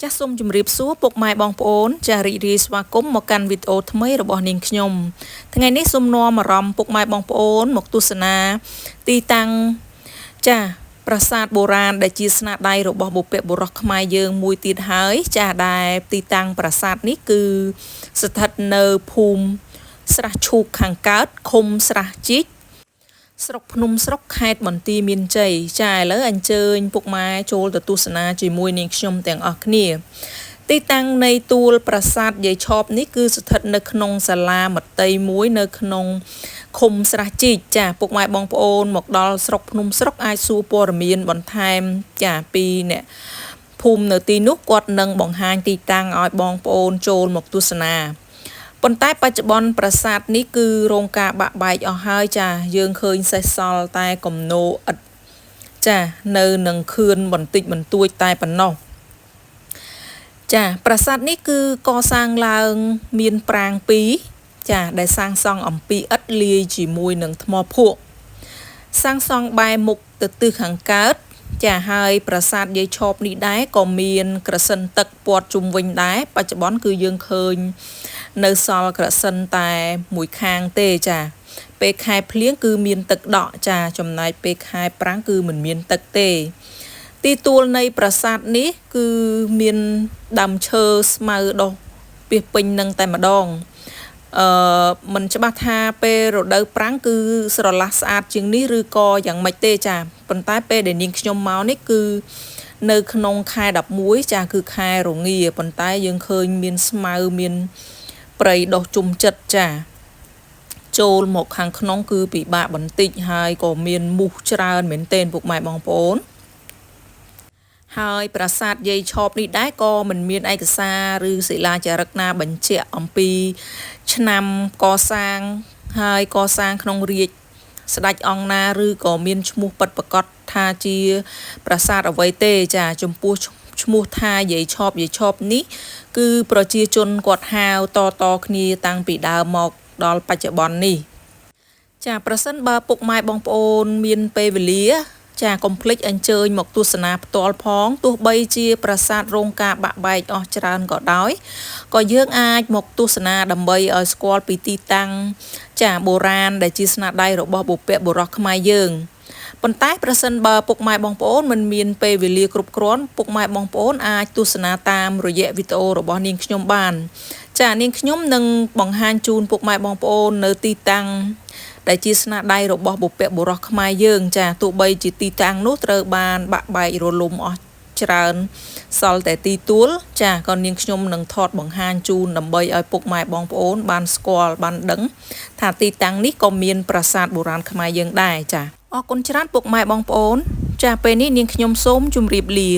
ចាសសូមជម្រាបសួរពុកម៉ែបងប្អូនចាសរីករាយស្វាគមន៍មកកាន់វីដេអូថ្មីរបស់នាងខ្ញុំថ្ងៃនេះសូមនាំអារម្មណ៍ពុកម៉ែបងប្អូនមកទស្សនាទីតាំងចាសប្រាសាទបុរាណដែលជាស្នាដៃរបស់បុព្វបុរសខ្មែរយើងមួយទៀតហើយចាសដែលទីតាំងប្រាសាទនេះគឺស្ថិតនៅភូមិស្រះឈូកខាងកើតឃុំស្រះជីកស្រុកភ្នំស្រុកខេត្តបន្ទាយមានជ័យចាឥឡូវអញ្ជើញពុកម៉ែចូលទៅទស្សនាជាមួយនាងខ្ញុំទាំងអស់គ្នាទីតាំងនៃទួលប្រាសាទយាយឆបនេះគឺស្ថិតនៅក្នុងសាលាមត្តេយមួយនៅក្នុងឃុំស្រះជីកចាពុកម៉ែបងប្អូនមកដល់ស្រុកភ្នំស្រុកអាចសួរព័ត៌មានបន្ថែមចាពីអ្នកភូមិនៅទីនោះគាត់នឹងបង្ហាញទីតាំងឲ្យបងប្អូនចូលមកទស្សនាប៉ុន្តែបច្ចុប្បន្នប្រាសាទនេះគឺរងការបាក់បែកអស់ហើយចាយើងឃើញសេះសល់តែគំនោឥដ្ឋចានៅនឹងខឿនបន្តិចបន្តួចតែប៉ុណ្ណោះចាប្រាសាទនេះគឺកសាងឡើងមានប្រាង្គ2ចាដែលសាងសង់អំពីឥដ្ឋលាយជាមួយនឹងថ្មភក់សាងសង់បែរមុខទៅទិសខាងកើតចាហើយប្រាសាទយាយឆបនេះដែរក៏មានក្រសិនទឹកព័ទ្ធជុំវិញដែរបច្ចុប្បន្នគឺយើងឃើញនៅសល់ក្រសិនតែមួយខាងទេចាពេលខែភ្លៀងគឺមានទឹកដក់ចាចំណែកពេលខែប្រាំងគឺមិនមានទឹកទេទីទួលនៃប្រាសាទនេះគឺមានដើមឈើស្មៅដុះពាសពេញនឹងតែម្ដងមិនច្បាស់ថាពេលរដូវប្រាំងគឺស្រឡះស្អាតជាងនេះឬក៏យ៉ាងម៉េចទេចាប៉ុន្តែពេលដែលនាងខ្ញុំមកនេះគឺនៅក្នុងខែ11ចាគឺខែរងាប៉ុន្តែយើងឃើញមានស្មៅមានព្រៃដុះជុំចិត្តចាចូលមកខាងក្នុងគឺពិបាកបន្តិចហើយក៏មានមូសច្រើនមែនទែនពុកម៉ែបងប្អូនហើយប្រាសាទយាយឆបនេះដែរក៏មិនមានឯកសារឬសិលាចារឹកណាបញ្ជាក់អំពីឆ្នាំកសាងហើយកសាងក្នុងរាជស្ដេចអង្គណាឬក៏មានឈ្មោះពិតប្រាកដថាជាប្រាសាទអ្វីទេចាចំពោះឈ្មោះថាយាយឆបនេះគឺប្រជាជនគាត់ហៅតគ្នាតាំងពីដើមមកដល់បច្ចុប្បន្ននេះចាប្រសិនបើពុកម៉ែបងប្អូនមានពេលវេលាចាកុំភ្លេចអញ្ជើញមកទស្សនាផ្ទាល់ផងទោះបីជាប្រាសាទរងការបាក់បែកអស់ច្រើនក៏ដោយក៏យើងអាចមកទស្សនាដើម្បីឲ្យស្គាល់ពីទីតាំងចាបុរាណដែលជាស្នាដៃរបស់បុព្វបុរសខ្មែរយើងប៉ុន្តែប្រសិនបើពុកម៉ែបងប្អូនមិនមានពេលវេលាគ្រប់គ្រាន់ពុកម៉ែបងប្អូនអាចទស្សនាតាមរយៈវីដេអូរបស់នាងខ្ញុំបានចានាងខ្ញុំនឹងបង្ហាញជូនពុកម៉ែបងប្អូននៅទីតាំងដែលជាស្នាដៃរបស់បុព្វបុរសខ្មែរយើងចាទោះបីជាទីតាំងនោះត្រូវបានបាក់បែករលំអស់ច្រើនសល់តែទីទួលចាក៏នាងខ្ញុំនឹងថតបង្ហាញជូនដើម្បីឲ្យពុកម៉ែបងប្អូនបានស្គាល់បានដឹងថាទីតាំងនេះក៏មានប្រាសាទបុរាណខ្មែរយើងដែរចាអរគុណច្រើនពុកម៉ែបងប្អូនចាពេលនេះនាងខ្ញុំសូមជម្រាបលា